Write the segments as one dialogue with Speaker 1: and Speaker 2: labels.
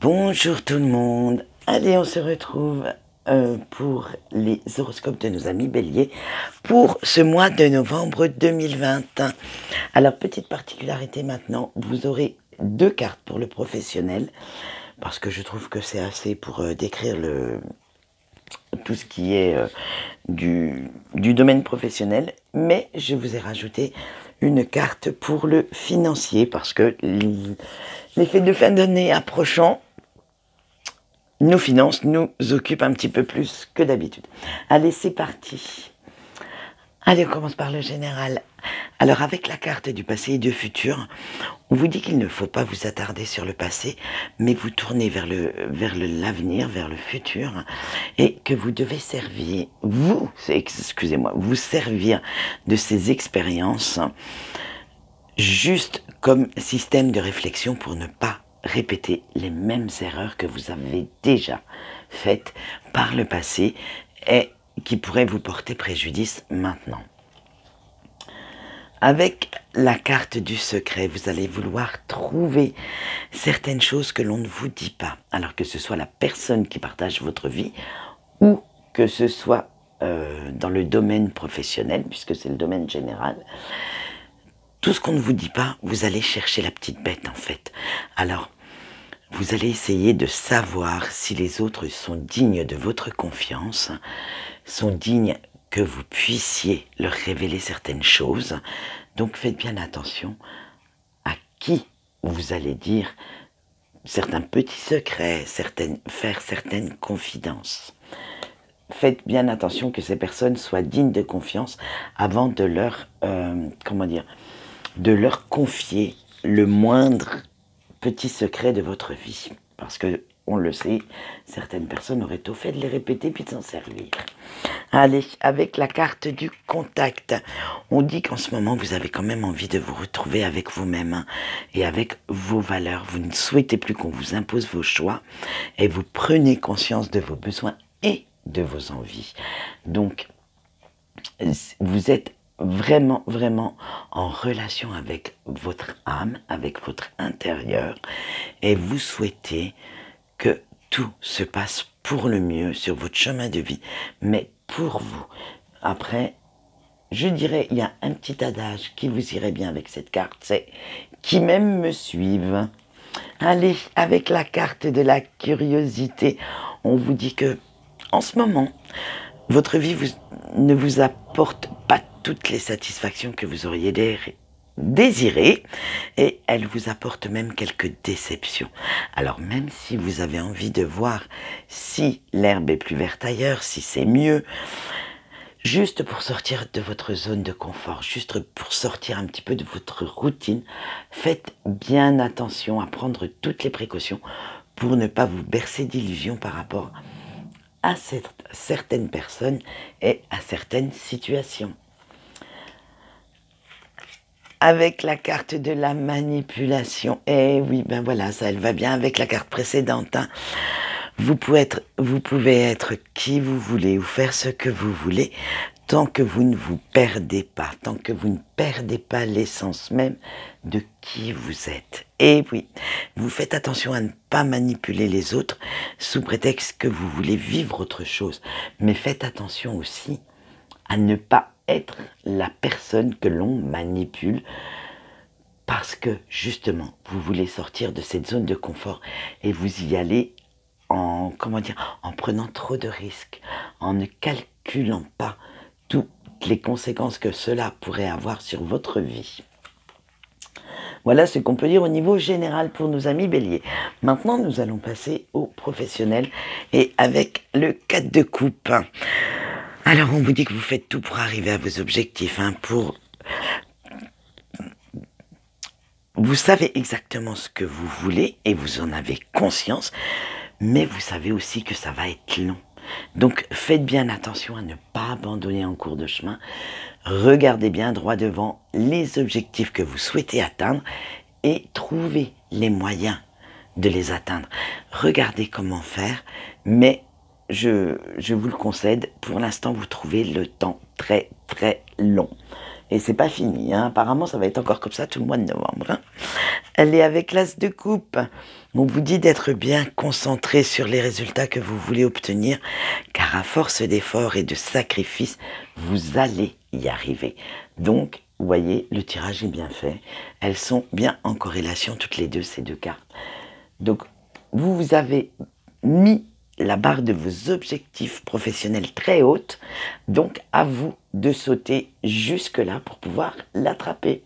Speaker 1: Bonjour tout le monde. Allez, on se retrouve pour les horoscopes de nos amis béliers pour ce mois de novembre 2020. Alors, petite particularité maintenant, vous aurez deux cartes pour le professionnel parce que je trouve que c'est assez pour décrire tout ce qui est du domaine professionnel, mais je vous ai rajouté une carte pour le financier parce que les fêtes de fin d'année approchant, nos finances nous occupent un petit peu plus que d'habitude. Allez, c'est parti. Allez, on commence par le général. Alors, avec la carte du passé et du futur, on vous dit qu'il ne faut pas vous attarder sur le passé, mais vous tourner vers l'avenir, vers le futur, et que vous devez servir, vous servir de ces expériences juste comme système de réflexion pour ne pas répéter les mêmes erreurs que vous avez déjà faites par le passé et qui pourraient vous porter préjudice maintenant. Avec la carte du secret, vous allez vouloir trouver certaines choses que l'on ne vous dit pas, alors que ce soit la personne qui partage votre vie ou que ce soit dans le domaine professionnel, puisque c'est le domaine général. Tout ce qu'on ne vous dit pas, vous allez chercher la petite bête en fait. Alors, vous allez essayer de savoir si les autres sont dignes de votre confiance, sont dignes que vous puissiez leur révéler certaines choses. Donc faites bien attention à qui vous allez dire certains petits secrets, faire certaines confidences. Faites bien attention que ces personnes soient dignes de confiance avant de leur, de leur confier le moindre petit secret de votre vie. Parce que, on le sait, certaines personnes auraient tôt fait de les répéter puis de s'en servir. Allez, avec la carte du contact, on dit qu'en ce moment, vous avez quand même envie de vous retrouver avec vous-même et avec vos valeurs. Vous ne souhaitez plus qu'on vous impose vos choix et vous prenez conscience de vos besoins et de vos envies. Donc, vous êtes vraiment en relation avec votre âme, avec votre intérieur, et vous souhaitez que tout se passe pour le mieux sur votre chemin de vie, mais pour vous. Après, je dirais, il y a un petit adage qui vous irait bien avec cette carte, c'est « qui m'aime me suive ». Allez, avec la carte de la curiosité, on vous dit que, en ce moment, votre vie ne vous apporte pas toutes les satisfactions que vous auriez désirées et elle vous apporte même quelques déceptions. Alors même si vous avez envie de voir si l'herbe est plus verte ailleurs, si c'est mieux, juste pour sortir de votre zone de confort, juste pour sortir un petit peu de votre routine, faites bien attention à prendre toutes les précautions pour ne pas vous bercer d'illusions par rapport à certaines personnes et à certaines situations. Avec la carte de la manipulation, et oui, ben voilà, ça elle va bien avec la carte précédente, hein. Vous pouvez être qui vous voulez ou faire ce que vous voulez tant que vous ne vous perdez pas, tant que vous ne perdez pas l'essence même de qui vous êtes. Et oui, vous faites attention à ne pas manipuler les autres sous prétexte que vous voulez vivre autre chose. Mais faites attention aussi à ne pas être la personne que l'on manipule parce que justement, vous voulez sortir de cette zone de confort et vous y allez en prenant trop de risques, en ne calculant pas toutes les conséquences que cela pourrait avoir sur votre vie. Voilà ce qu'on peut dire au niveau général pour nos amis béliers. Maintenant, nous allons passer aux professionnels et avec le 4 de coupe. Alors, on vous dit que vous faites tout pour arriver à vos objectifs, Vous savez exactement ce que vous voulez et vous en avez conscience, mais vous savez aussi que ça va être long. Donc faites bien attention à ne pas abandonner en cours de chemin. Regardez bien droit devant les objectifs que vous souhaitez atteindre et trouvez les moyens de les atteindre. Regardez comment faire, mais je vous le concède, pour l'instant vous trouvez le temps très long. Et c'est pas fini, hein. Apparemment ça va être encore comme ça tout le mois de novembre, hein. Elle est avec l'as de coupe. On vous dit d'être bien concentré sur les résultats que vous voulez obtenir, car à force d'efforts et de sacrifices, vous allez y arriver. Donc, vous voyez, le tirage est bien fait. Elles sont bien en corrélation, toutes les deux, ces deux cartes. Donc, vous avez mis la barre de vos objectifs professionnels très haute, donc à vous de sauter jusque-là pour pouvoir l'attraper.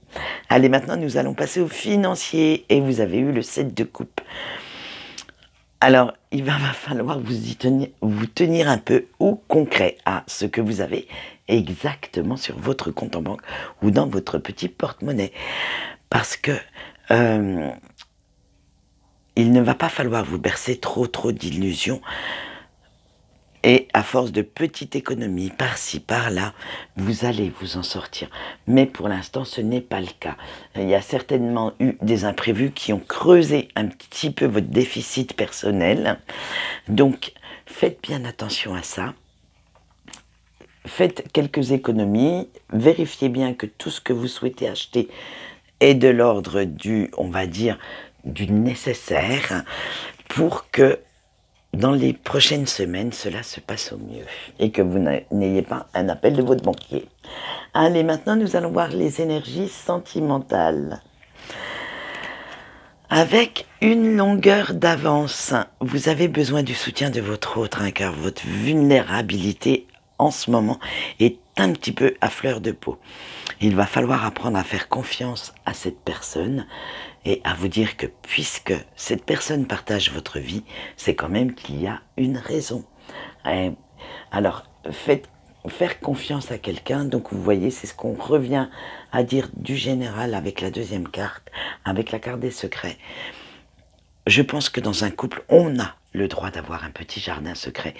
Speaker 1: Allez, maintenant nous allons passer au financier, et vous avez eu le 7 de coupe. Alors, il va falloir vous tenir un peu au concret à ce que vous avez exactement sur votre compte en banque ou dans votre petit porte-monnaie. Parce que il ne va pas falloir vous bercer trop d'illusions. Et à force de petites économies, par-ci, par-là, vous allez vous en sortir. Mais pour l'instant, ce n'est pas le cas. Il y a certainement eu des imprévus qui ont creusé un petit peu votre déficit personnel. Donc, faites bien attention à ça. Faites quelques économies. Vérifiez bien que tout ce que vous souhaitez acheter est de l'ordre du, on va dire, du nécessaire pour que dans les prochaines semaines, cela se passe au mieux et que vous n'ayez pas un appel de votre banquier. Allez, maintenant, nous allons voir les énergies sentimentales. Avec une longueur d'avance, vous avez besoin du soutien de votre autre, car votre vulnérabilité en ce moment est un petit peu à fleur de peau. Il va falloir apprendre à faire confiance à cette personne et à vous dire que puisque cette personne partage votre vie, c'est quand même qu'il y a une raison. Alors, faire confiance à quelqu'un, donc vous voyez, c'est ce qu'on revient à dire du général avec la deuxième carte, avec la carte des secrets. Je pense que dans un couple, on a le droit d'avoir un petit jardin secret.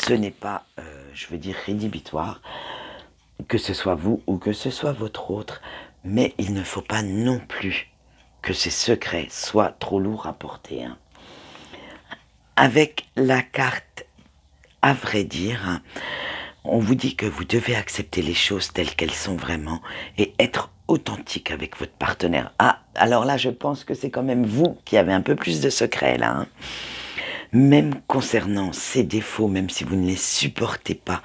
Speaker 1: Ce n'est pas, je veux dire, rédhibitoire, que ce soit vous ou que ce soit votre autre, mais il ne faut pas non plus que ces secrets soient trop lourds à porter. Avec la carte, à vrai dire, on vous dit que vous devez accepter les choses telles qu'elles sont vraiment et être authentique avec votre partenaire. Ah, alors là, je pense que c'est quand même vous qui avez un peu plus de secrets, là. Même concernant ces défauts, même si vous ne les supportez pas,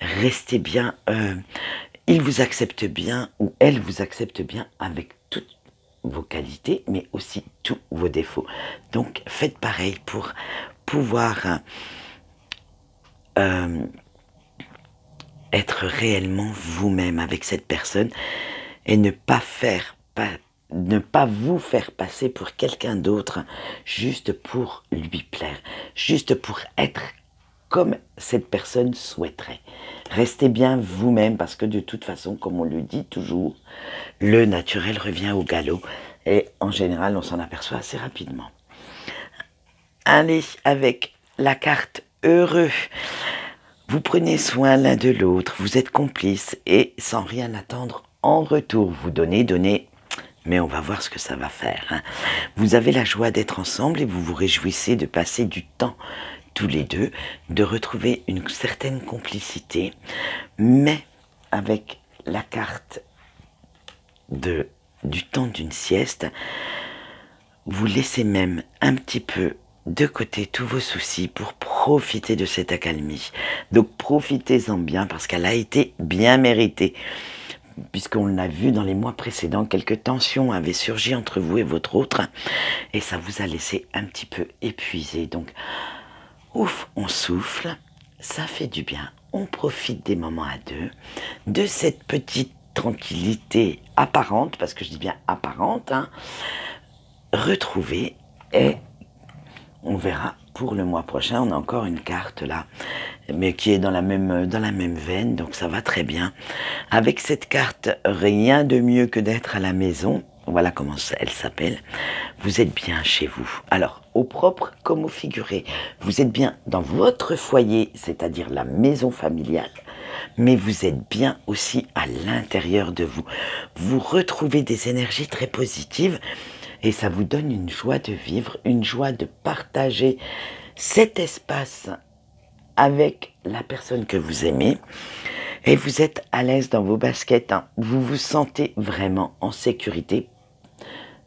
Speaker 1: restez bien, il vous accepte bien ou elle vous accepte bien avec toutes vos qualités, mais aussi tous vos défauts. Donc, faites pareil pour pouvoir être réellement vous-même avec cette personne et ne pas vous faire passer pour quelqu'un d'autre juste pour lui plaire, juste pour être comme cette personne souhaiterait. Restez bien vous-même parce que de toute façon, comme on le dit toujours, le naturel revient au galop et en général, on s'en aperçoit assez rapidement. Allez, avec la carte heureux, vous prenez soin l'un de l'autre, vous êtes complices et sans rien attendre en retour, vous donnez, mais on va voir ce que ça va faire. Vous avez la joie d'être ensemble et vous vous réjouissez de passer du temps tous les deux, de retrouver une certaine complicité, mais avec la carte du temps d'une sieste, vous laissez même un petit peu de côté tous vos soucis pour profiter de cette accalmie. Donc profitez-en bien parce qu'elle a été bien méritée. Puisqu'on l'a vu dans les mois précédents, quelques tensions avaient surgi entre vous et votre autre, et ça vous a laissé un petit peu épuisé. Donc, ouf, on souffle, ça fait du bien, on profite des moments à deux, de cette petite tranquillité apparente, parce que je dis bien apparente, retrouvée, et on verra pour le mois prochain, on a encore une carte là, mais qui est dans la même veine, donc ça va très bien. Avec cette carte, rien de mieux que d'être à la maison, voilà comment elle s'appelle, vous êtes bien chez vous. Alors, au propre comme au figuré, vous êtes bien dans votre foyer, c'est-à-dire la maison familiale, mais vous êtes bien aussi à l'intérieur de vous. Vous retrouvez des énergies très positives, et ça vous donne une joie de vivre, une joie de partager cet espace avec la personne que vous aimez. Et vous êtes à l'aise dans vos baskets. Vous vous sentez vraiment en sécurité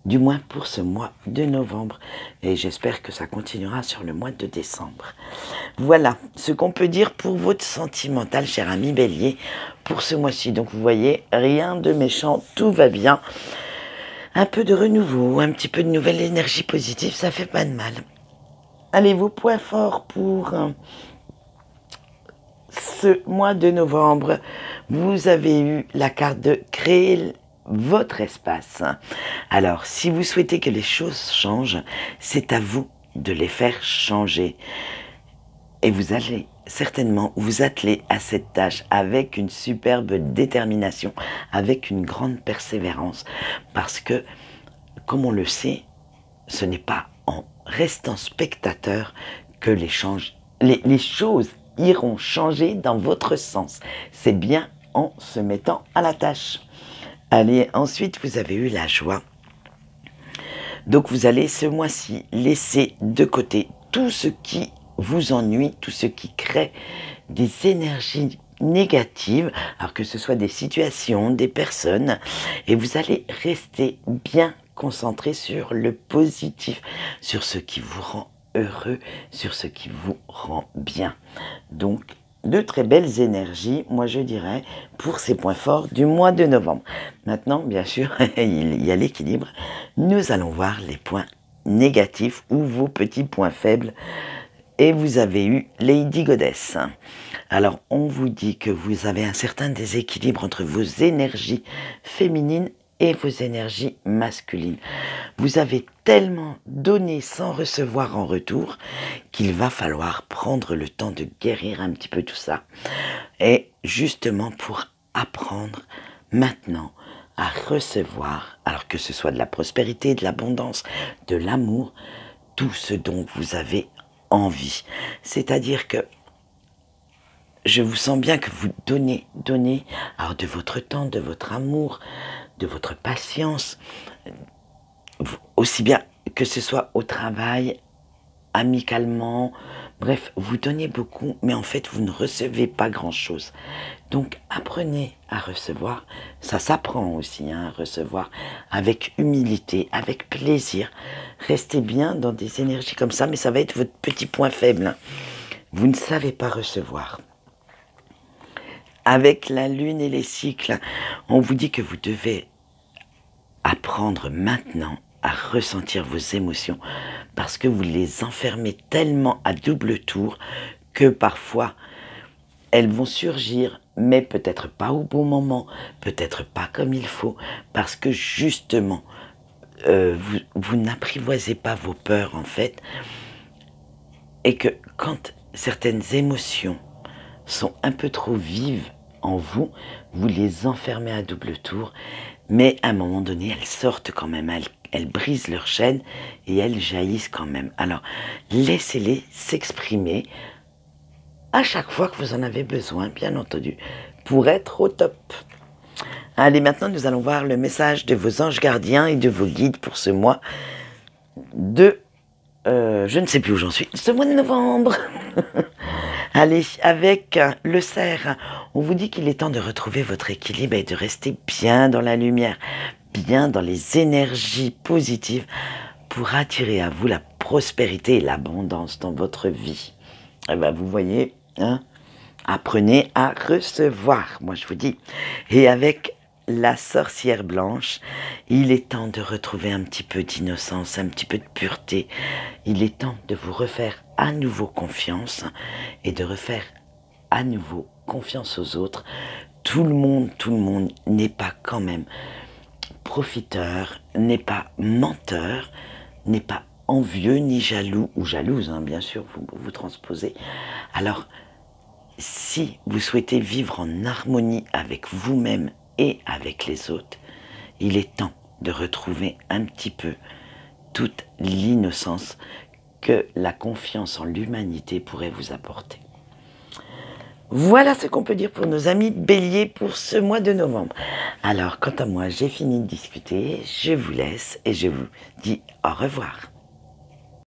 Speaker 1: du moins pour ce mois de novembre. Et j'espère que ça continuera sur le mois de décembre. Voilà ce qu'on peut dire pour votre sentimental, cher ami Bélier, pour ce mois-ci. Donc vous voyez, rien de méchant, tout va bien. Un peu de renouveau, un petit peu de nouvelle énergie positive, ça fait pas de mal. Allez, vos points forts pour ce mois de novembre. Vous avez eu la carte de créer votre espace. Alors, si vous souhaitez que les choses changent, c'est à vous de les faire changer. Et vous allez certainement vous atteler à cette tâche avec une superbe détermination, avec une grande persévérance. Parce que, comme on le sait, ce n'est pas en restant spectateur que les choses iront changer dans votre sens. C'est bien en se mettant à la tâche. Allez, ensuite, vous avez eu la joie. Donc, vous allez ce mois-ci laisser de côté tout ce qui vous ennuie, tout ce qui crée des énergies négatives, alors que ce soit des situations, des personnes, et vous allez rester bien concentré sur le positif, sur ce qui vous rend heureux, sur ce qui vous rend bien. Donc, de très belles énergies, moi je dirais, pour ces points forts du mois de novembre. Maintenant, bien sûr, il y a l'équilibre. Nous allons voir les points négatifs ou vos petits points faibles. Et vous avez eu Lady Goddess. Alors, on vous dit que vous avez un certain déséquilibre entre vos énergies féminines et vos énergies masculines. Vous avez tellement donné sans recevoir en retour qu'il va falloir prendre le temps de guérir un petit peu tout ça. Et justement pour apprendre maintenant à recevoir, alors que ce soit de la prospérité, de l'abondance, de l'amour, tout ce dont vous avez envie. C'est-à-dire que je vous sens bien que vous donnez alors de votre temps, de votre amour, de votre patience, aussi bien que ce soit au travail, amicalement, bref, vous donnez beaucoup, mais en fait, vous ne recevez pas grand-chose. Donc, apprenez à recevoir, ça s'apprend aussi, à recevoir avec humilité, avec plaisir. Restez bien dans des énergies comme ça, mais ça va être votre petit point faible. Vous ne savez pas recevoir. Avec la lune et les cycles, on vous dit que vous devez apprendre maintenant à ressentir vos émotions parce que vous les enfermez tellement à double tour que parfois elles vont surgir, mais peut-être pas au bon moment, peut-être pas comme il faut, parce que justement, vous n'apprivoisez pas vos peurs en fait, et que quand certaines émotions sont un peu trop vives en vous, vous les enfermez à double tour, mais à un moment donné, elles sortent quand même, elles brisent leur chaîne et elles jaillissent quand même. Alors, laissez-les s'exprimer à chaque fois que vous en avez besoin, bien entendu, pour être au top. Allez, maintenant, nous allons voir le message de vos anges gardiens et de vos guides pour ce mois de... je ne sais plus où j'en suis, ce mois de novembre. Allez, avec le cerf, on vous dit qu'il est temps de retrouver votre équilibre et de rester bien dans la lumière, bien dans les énergies positives pour attirer à vous la prospérité et l'abondance dans votre vie. Eh ben, vous voyez, hein, apprenez à recevoir, moi je vous dis. Et avec la sorcière blanche, il est temps de retrouver un petit peu d'innocence, un petit peu de pureté. Il est temps de vous refaire à nouveau confiance et de refaire à nouveau confiance aux autres. Tout le monde n'est pas quand même profiteur, n'est pas menteur, n'est pas envieux ni jaloux ou jalouse, hein, bien sûr, vous transposez. Alors, si vous souhaitez vivre en harmonie avec vous-même et avec les autres, il est temps de retrouver un petit peu toute l'innocence que la confiance en l'humanité pourrait vous apporter. Voilà ce qu'on peut dire pour nos amis béliers pour ce mois de novembre. Alors, quant à moi, j'ai fini de discuter, je vous laisse et je vous dis au revoir.